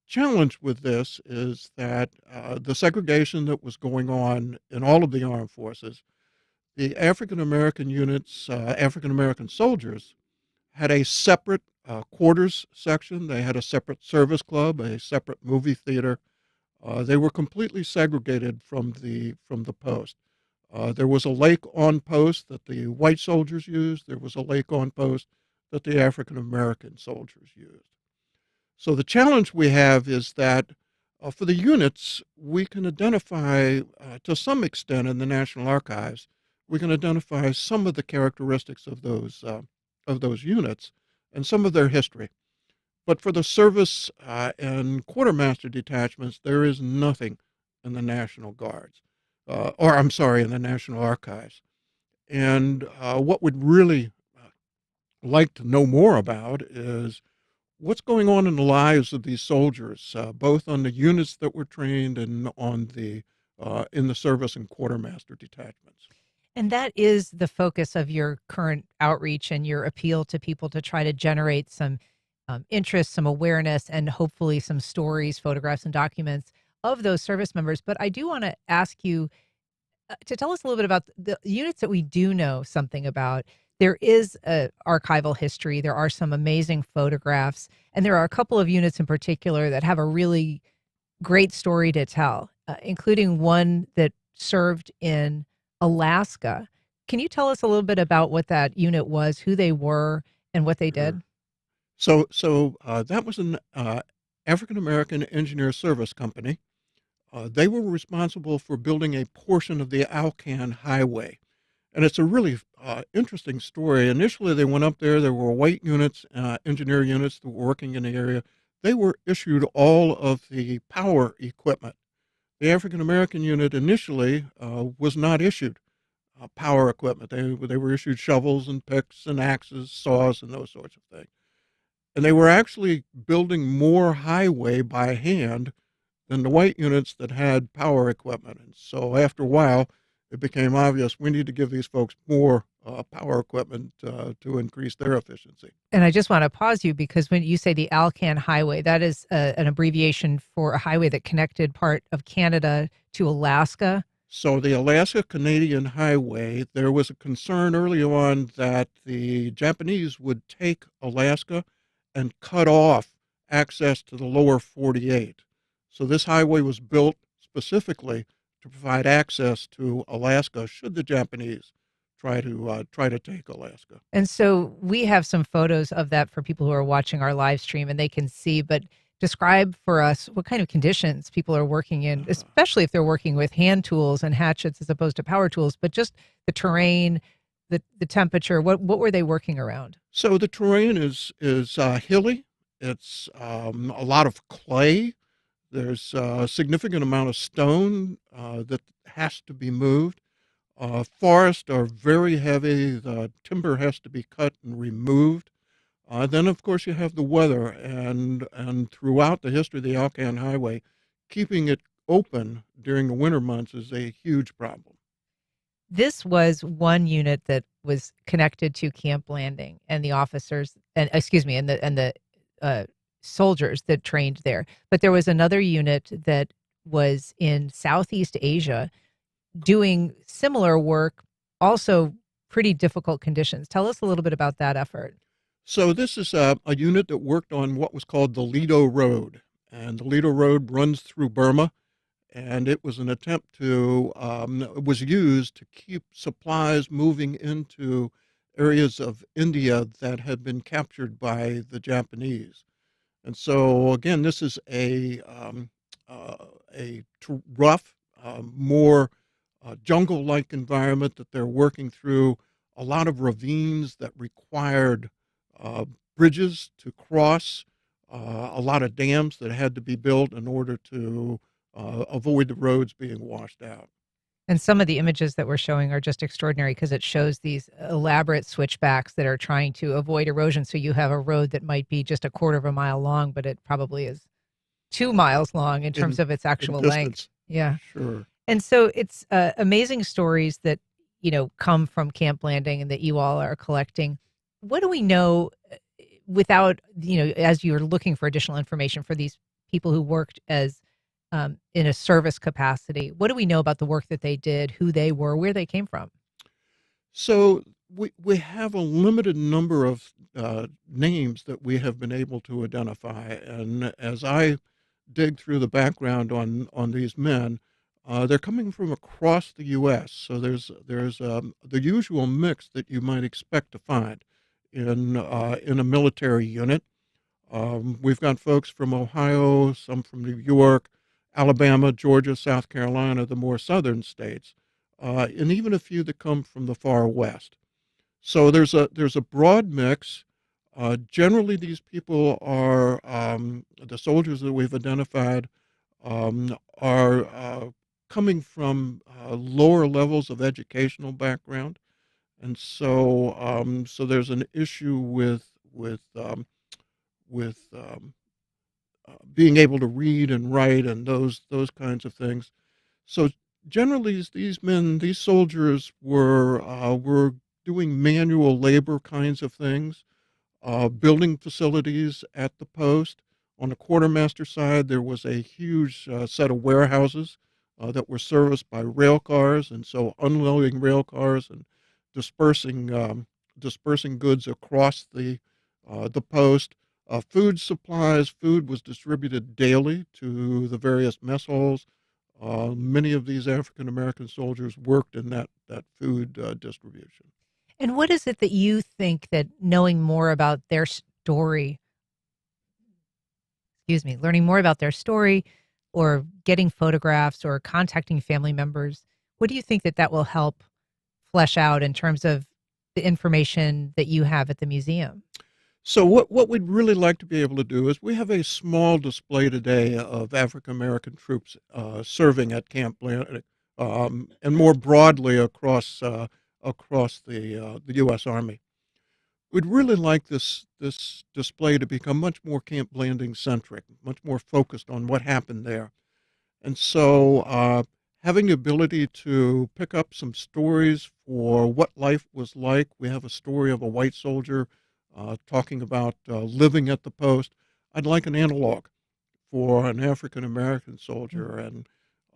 challenge with this is that the segregation that was going on in all of the armed forces, the African American units, African American soldiers, had a separate quarters section. They had a separate service club, a separate movie theater. They were completely segregated from the post. There was a lake on post that the white soldiers used. There was a lake on post that the African American soldiers used. So the challenge we have is that for the units, we can identify to some extent in the National Archives, we can identify some of the characteristics of those units and some of their history. But for the service and quartermaster detachments, there is nothing in the National Guards, in the National Archives. And what we'd really like to know more about is what's going on in the lives of these soldiers, both on the units that were trained and on the in the service and quartermaster detachments. And that is the focus of your current outreach and your appeal to people to try to generate some interest, some awareness, and hopefully some stories, photographs, and documents of those service members. But I do want to ask you to tell us a little bit about the units that we do know something about. There is a archival history. There are some amazing photographs, and there are a couple of units in particular that have a really great story to tell, including one that served in Alaska. Can you tell us a little bit about what that unit was, who they were, and what they did? So that was an African American engineer service company. They were responsible for building a portion of the Alcan Highway. And it's a really interesting story. Initially, they went up there. There were white units, engineer units that were working in the area. They were issued all of the power equipment. The African American unit initially was not issued power equipment. They were issued shovels and picks and axes, saws, and those sorts of things. And they were actually building more highway by hand than the white units that had power equipment. And so after a while, it became obvious we need to give these folks more power equipment to increase their efficiency. And I just want to pause you because when you say the Alcan Highway, that is an abbreviation for a highway that connected part of Canada to Alaska. So the Alaska-Canadian Highway, there was a concern early on that the Japanese would take Alaska and cut off access to the lower 48. So this highway was built specifically to provide access to Alaska should the Japanese try to take Alaska. And so we have some photos of that for people who are watching our live stream and they can see, but describe for us what kind of conditions people are working in, especially if they're working with hand tools and hatchets as opposed to power tools, but just the terrain, the temperature, what were they working around? So the terrain is hilly. It's a lot of clay. There's a significant amount of stone that has to be moved. Forests are very heavy. The timber has to be cut and removed. Then, of course, you have the weather, and throughout the history of the Alcan Highway, keeping it open during the winter months is a huge problem. This was one unit that was connected to Camp Landing and the officers, and the soldiers that trained there. But there was another unit that was in Southeast Asia doing similar work, also pretty difficult conditions. Tell us a little bit about that effort. So this is a unit that worked on what was called the Lido Road. And the Lido Road runs through Burma. And it was an attempt it was used to keep supplies moving into areas of India that had been captured by the Japanese. And so, again, this is a rough, more jungle-like environment that they're working through, a lot of ravines that required bridges to cross, a lot of dams that had to be built in order to avoid the roads being washed out. And some of the images that we're showing are just extraordinary because it shows these elaborate switchbacks that are trying to avoid erosion. So you have a road that might be just a quarter of a mile long, but it probably is 2 miles long in terms of its actual length. Yeah. Sure. And so it's amazing stories that, come from Camp Blanding and that you all are collecting. What do we know without, as you're looking for additional information for these people who worked as in a service capacity, what do we know about the work that they did, who they were, where they came from? So we have a limited number of names that we have been able to identify. And as I dig through the background on these men, they're coming from across the U.S. So there's the usual mix that you might expect to find in a military unit. We've got folks from Ohio, some from New York, Alabama, Georgia, South Carolina, the more southern states, and even a few that come from the far west. So there's a broad mix. Generally, these people are the soldiers that we've identified are coming from lower levels of educational background, and so there's an issue with being able to read and write and those kinds of things. So generally, these soldiers were doing manual labor kinds of things, building facilities at the post. On the quartermaster side, there was a huge set of warehouses that were serviced by rail cars, and so unloading rail cars and dispersing goods across the post. Food supplies, food was distributed daily to the various mess halls. Many of these African-American soldiers worked in that food distribution. And what is it that you think that knowing more about their story, learning more about their story or getting photographs or contacting family members, what do you think that will help flesh out in terms of the information that you have at the museum? So what we'd really like to be able to do is we have a small display today of African-American troops serving at Camp Blanding and more broadly across the U.S. Army. We'd really like this display to become much more Camp Blanding centric, much more focused on what happened there. And so having the ability to pick up some stories for what life was like. We have a story of a white soldier talking about living at the post. I'd like an analog for an African-American soldier, and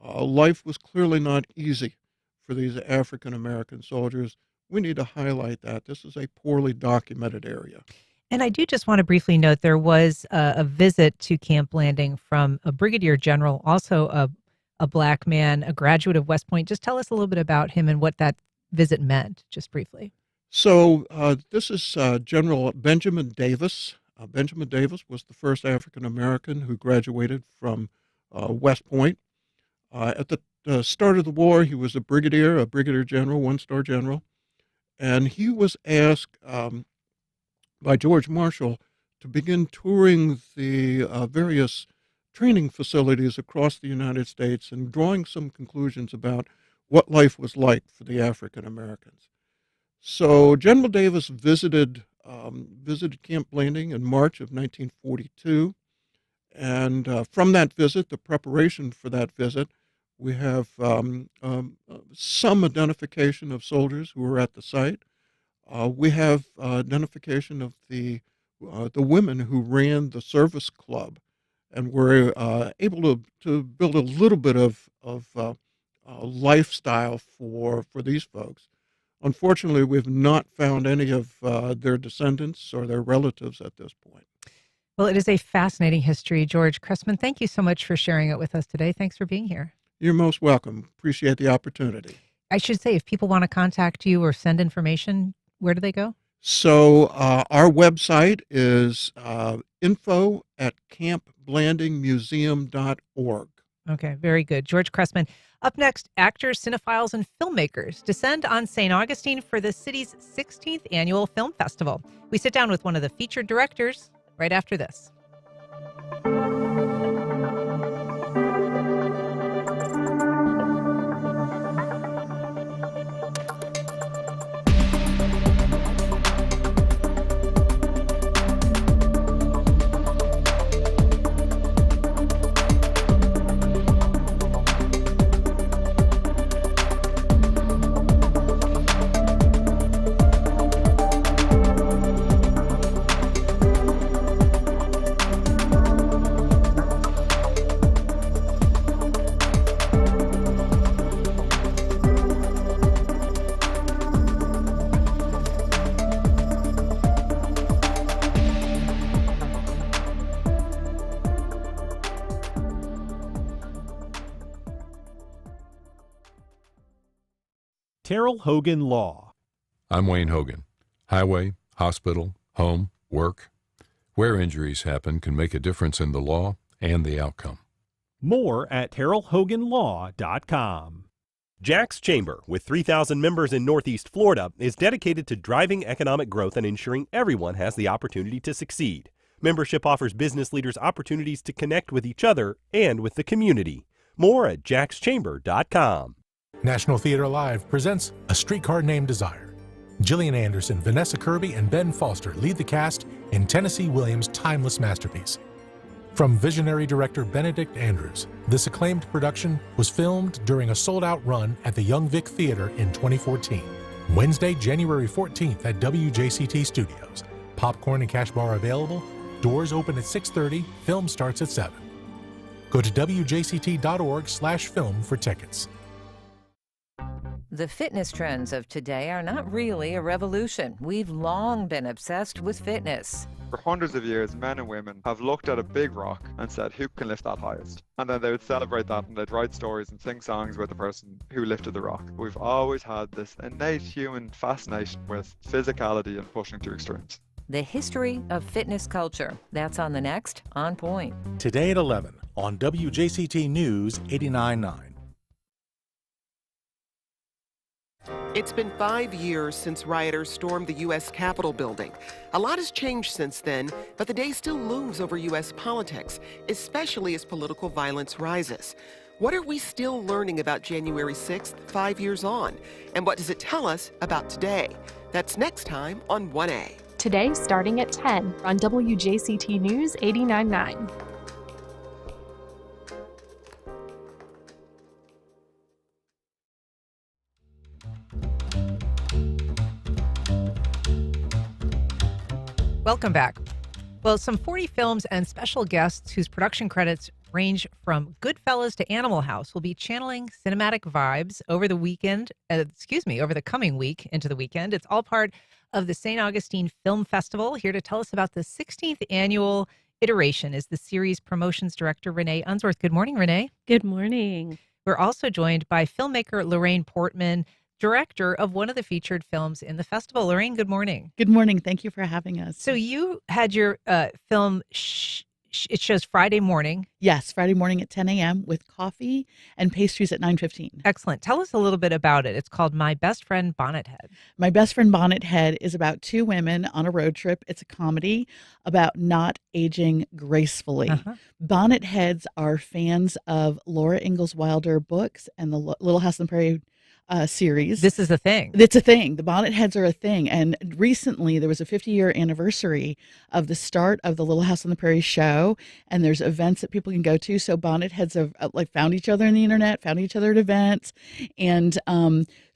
life was clearly not easy for these African-American soldiers. We need to highlight that. This is a poorly documented area. And I do just want to briefly note there was a visit to Camp Blanding from a brigadier general, also a black man, a graduate of West Point. Just tell us a little bit about him and what that visit meant, just briefly. So this is General Benjamin Davis. Benjamin Davis was the first African-American who graduated from West Point. At the start of the war, he was a brigadier general, one-star general. And he was asked by George Marshall to begin touring the various training facilities across the United States and drawing some conclusions about what life was like for the African Americans. So General Davis visited Camp Blanding in March of 1942, and from that visit, the preparation for that visit, we have some identification of soldiers who were at the site. We have identification of the women who ran the service club, and were able to build a little bit of lifestyle for these folks. Unfortunately, we've not found any of their descendants or their relatives at this point. Well, it is a fascinating history. George Cressman, thank you so much for sharing it with us today. Thanks for being here. You're most welcome. Appreciate the opportunity. I should say, if people want to contact you or send information, where do they go? So our website is info@campblandingmuseum.org. Okay, very good. George Cressman. Up next, actors, cinephiles, and filmmakers descend on St. Augustine for the city's 16th annual film festival. We sit down with one of the featured directors right after this. Terrell Hogan Law. I'm Wayne Hogan. Highway, hospital, home, work. Where injuries happen can make a difference in the law and the outcome. More at TerrellHoganLaw.com. Jack's Chamber, with 3,000 members in Northeast Florida, is dedicated to driving economic growth and ensuring everyone has the opportunity to succeed. Membership offers business leaders opportunities to connect with each other and with the community. More at jackschamber.com. National Theater Live presents A Streetcar Named Desire. Gillian Anderson, Vanessa Kirby, and Ben Foster lead the cast in Tennessee Williams' timeless masterpiece. From visionary director Benedict Andrews, this acclaimed production was filmed during a sold-out run at the Young Vic Theater in 2014. Wednesday, January 14th at WJCT Studios. Popcorn and cash bar available. Doors open at 6:30. Film starts at 7. Go to wjct.org/film for tickets. The fitness trends of today are not really a revolution. We've long been obsessed with fitness. For hundreds of years, men and women have looked at a big rock and said, who can lift that highest? And then they would celebrate that and they'd write stories and sing songs about the person who lifted the rock. We've always had this innate human fascination with physicality and pushing to extremes. The history of fitness culture. That's on the next On Point. Today at 11 on WJCT News 89.9. It's been 5 years since rioters stormed the U.S. Capitol building. A lot has changed since then, but the day still looms over U.S. politics, especially as political violence rises. What are we still learning about January 6th, 5 years on? And what does it tell us about today? That's next time on 1A. Today, starting at 10 on WJCT News 89.9. Welcome back. Well, some 40 films and special guests whose production credits range from Goodfellas to Animal House will be channeling cinematic vibes over the over the coming week into the weekend. It's all part of the St. Augustine Film Festival. Here to tell us about the 16th annual iteration is the series promotions director, Renee Unsworth. Good morning, Renee. Good morning. We're also joined by filmmaker Lorraine Portman, director of one of the featured films in the festival. Lorraine, good morning. Good morning. Thank you for having us. So you had your film, it shows Friday morning. Yes, Friday morning at 10 a.m. with coffee and pastries at 9:15. Excellent. Tell us a little bit about it. It's called My Best Friend Bonnethead. My Best Friend Bonnethead is about two women on a road trip. It's a comedy about not aging gracefully. Bonnetheads are fans of Laura Ingalls Wilder books and the Little House on the Prairie series. This is a thing. It's a thing. The Bonnetheads are a thing. And recently there was a 50-year anniversary of the start of the Little House on the Prairie show. And there's events that people can go to. So Bonnetheads have found each other on the internet, found each other at events. And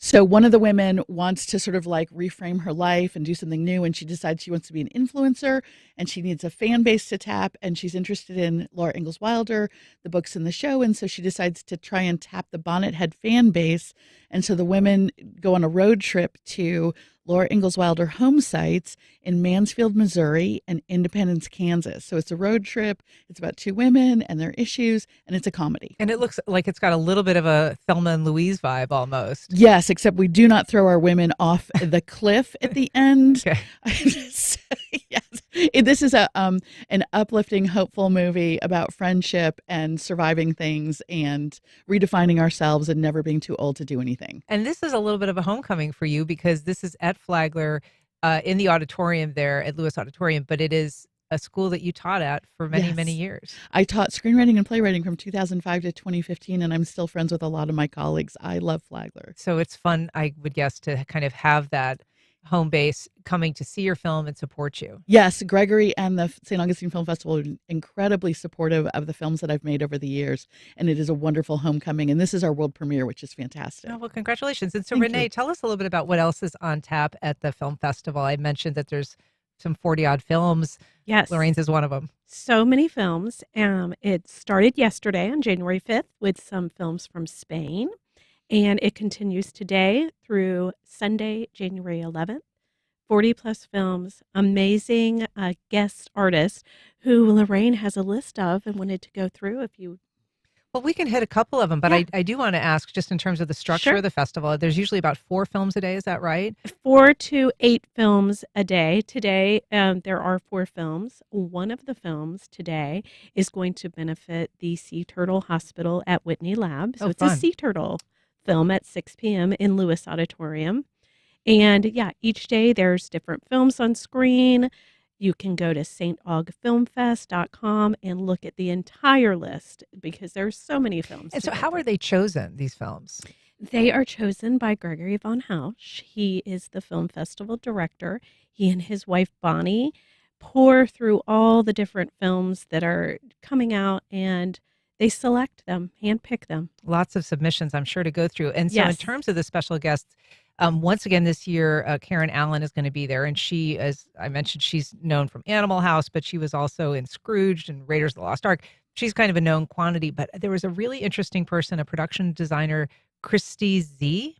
so one of the women wants to sort of reframe her life and do something new. And she decides she wants to be an influencer and she needs a fan base to tap. And she's interested in Laura Ingalls Wilder, the books in the show. And so she decides to try and tap the Bonnethead fan base. And so the women go on a road trip to Laura Ingalls Wilder home sites in Mansfield, Missouri, and Independence, Kansas. So it's a road trip. It's about two women and their issues, and it's a comedy. And it looks like it's got a little bit of a Thelma and Louise vibe almost. Yes, except we do not throw our women off the cliff at the end. Okay. Yes. This is an uplifting, hopeful movie about friendship and surviving things and redefining ourselves and never being too old to do anything. And this is a little bit of a homecoming for you because this is at Flagler in the auditorium there at Lewis Auditorium, but it is a school that you taught at for many, many years. I taught screenwriting and playwriting from 2005 to 2015, and I'm still friends with a lot of my colleagues. I love Flagler. So it's fun, I would guess, to kind of have that home base coming to see your film and support you. Yes, Gregory and the St. Augustine Film Festival are incredibly supportive of the films that I've made over the years, and it is a wonderful homecoming. And this is our world premiere, which is fantastic. Oh, well, congratulations. And so, Thank Renee, you. tell us a little bit about what else is on tap at the film festival. I mentioned that there's some 40-odd films. Yes. Lorraine's is one of them. So many films. It started yesterday on January 5th with some films from Spain, and it continues today through Sunday, January 11th. 40 plus films, amazing guest artists who Lorraine has a list of and wanted to go through if you. Well, we can hit a couple of them, but I do want to ask just in terms of the structure of the festival. There's usually about 4 films a day. Is that right? 4 to 8 films a day. Today, there are 4 films. One of the films today is going to benefit the Sea Turtle Hospital at Whitney Lab. So it's a sea turtle film at 6 p.m. in Lewis Auditorium. And yeah, each day there's different films on screen. You can go to staugfilmfest.com and look at the entire list because there's so many films. And so how are they chosen, these films? They are chosen by Gregory von Hausch. He is the film festival director. He and his wife, Bonnie, pour through all the different films that are coming out and they select them, handpick them. Lots of submissions, I'm sure, to go through. And so in terms of the special guests, once again this year, Karen Allen is going to be there. And she, as I mentioned, she's known from Animal House, but she was also in Scrooged and Raiders of the Lost Ark. She's kind of a known quantity. But there was a really interesting person, a production designer, Christy Z.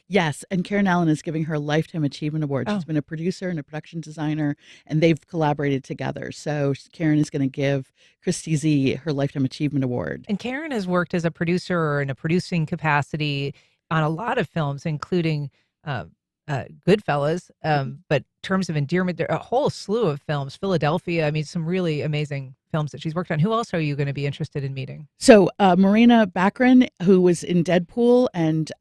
Yes, and Karen Allen is giving her a Lifetime Achievement Award. She's been a producer and a production designer, and they've collaborated together. So Karen is going to give Christy Z her Lifetime Achievement Award. And Karen has worked as a producer or in a producing capacity on a lot of films, including Goodfellas, but Terms of Endearment, there are a whole slew of films, Philadelphia, I mean, some really amazing films that she's worked on. Who else are you going to be interested in meeting? So Marina Baccarin, who was in Deadpool and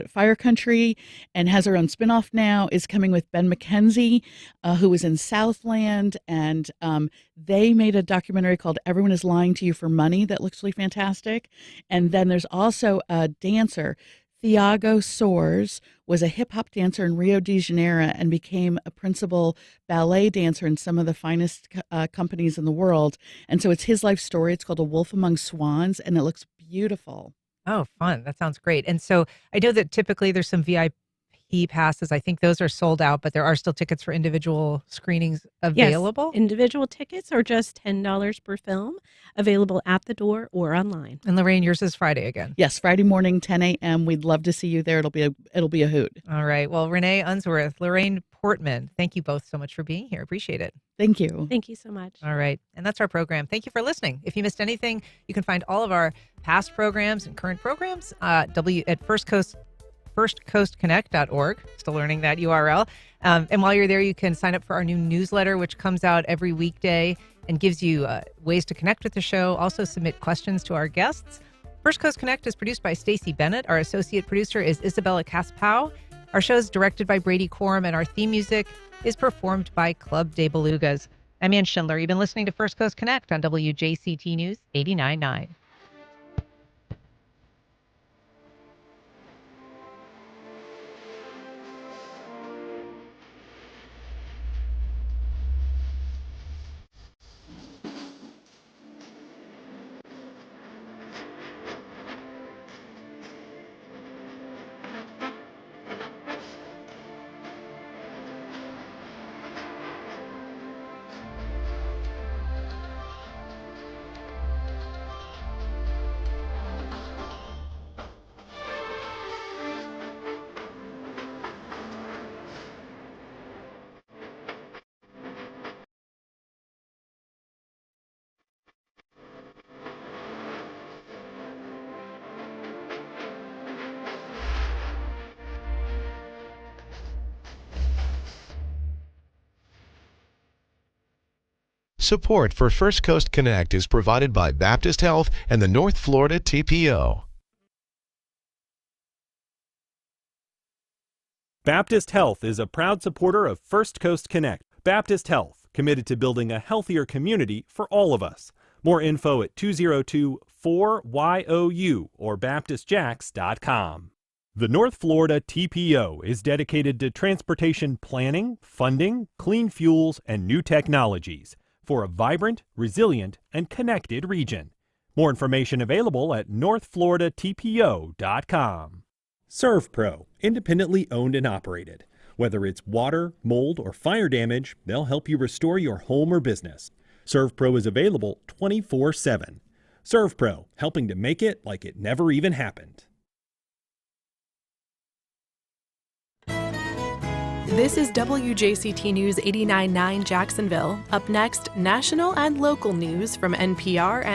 Fire Country and has her own spinoff now, is coming with Ben McKenzie, who was in Southland. And they made a documentary called Everyone is Lying to You for Money that looks really fantastic. And then there's also a dancer, Thiago Soares, was a hip-hop dancer in Rio de Janeiro and became a principal ballet dancer in some of the finest companies in the world. And so it's his life story. It's called A Wolf Among Swans, and it looks beautiful. Oh, fun. That sounds great. And so I know that typically there's some VIP passes. I think those are sold out, but there are still tickets for individual screenings available. Yes, individual tickets are just $10 per film, available at the door or online. And Lorraine, yours is Friday again. Yes, Friday morning, 10 a.m. We'd love to see you there. It'll be a hoot. All right. Well, Renee Unsworth, Lorraine Portman, thank you both so much for being here. Appreciate it. Thank you. Thank you so much. All right. And that's our program. Thank you for listening. If you missed anything, you can find all of our past programs and current programs at firstcoastconnect.org. Still learning that URL. And while you're there, you can sign up for our new newsletter, which comes out every weekday and gives you ways to connect with the show. Also submit questions to our guests. First Coast Connect is produced by Stacey Bennett. Our associate producer is Isabella Caspow. Our show is directed by Brady Corum, and our theme music is performed by Club de Belugas. I'm Ann Schindler. You've been listening to First Coast Connect on WJCT News 89.9. support for First Coast Connect is provided by Baptist Health and the North Florida TPO. Baptist Health is a proud supporter of First Coast Connect. Baptist Health, committed to building a healthier community for all of us. More info at 202-4YOU or baptistjacks.com. The North Florida TPO is dedicated to transportation planning, funding, clean fuels, and new technologies for a vibrant, resilient, and connected region. More information available at northfloridatpo.com. ServPro, independently owned and operated. Whether it's water, mold, or fire damage, they'll help you restore your home or business. ServPro is available 24/7. ServPro, helping to make it like it never even happened. This is WJCT News 89.9 Jacksonville. Up next, national and local news from NPR